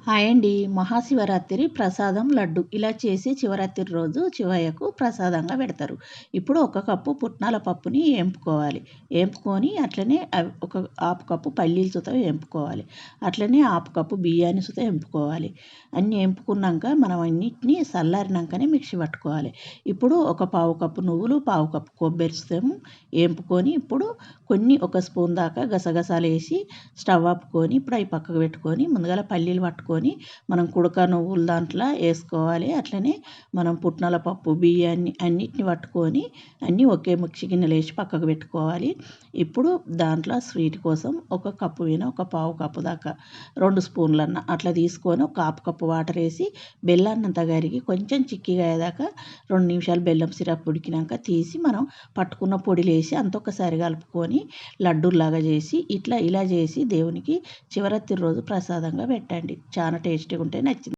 Hi అండి. మహాశివరాత్రి ప్రసాదం లడ్డు ఇలా చేసి శివరాత్రి రోజు శివయ్యకు ప్రసాదంగా పెడతారు. ఇప్పుడు ఒక కప్పు పుట్నాల పప్పుని ఏంపుకోవాలి. ఏంపుకొని అట్లనే ఒక హాఫ్ కప్పు పల్లీలు సుత ఏంపుకోవాలి. అట్లనే హాఫ్ కప్పు బియ్యాన్ని సుత ఏంపుకోవాలి. అన్నీ ఏంపుకున్నాక మనం అన్నిటిని చల్లారినాకనే మిక్సీ పట్టుకోవాలి. ఇప్పుడు ఒక పావు కప్పు నువ్వులు, పావు కప్పు కొబ్బరి ఏంపుకొని ఇప్పుడు ఒక స్పూన్ దాకా గసగసాలు వేసి స్టవ్ ఆపుకొని ఇప్పుడు అవి పక్కకు పెట్టుకొని ముందుగాల పల్లీలు పట్టుకొని మనం కుడక నువ్వులు దాంట్లో వేసుకోవాలి. అట్లనే మనం పుట్నాల పప్పు బియ్యాన్ని అన్నిటిని పట్టుకొని అన్నీ ఒకే మిక్సీ గిన్నెలో వేసి పక్కకు పెట్టుకోవాలి. ఇప్పుడు దాంట్లో స్వీట్ కోసం ఒక కప్పు ఒక పావు కప్పు దాకా 2 స్పూన్లన్న అట్లా తీసుకొని ఒక హాఫ్ కప్పు వాటర్ వేసి బెల్లాన్నంతా కరిగి కొంచెం చిక్కిగా అయ్యేదాకా 2 నిమిషాలు బెల్లం సిరప్ ఉడికినాక తీసి మనం పట్టుకున్న పొడిలో వేసి అంత ఒకసారి కలుపుకొని లడ్డూలాగా చేసి ఇలా చేసి దేవునికి శివరాత్రి రోజు ప్రసాదంగా పెట్టండి. చాలా టేస్టీగా ఉంటే నచ్చింది.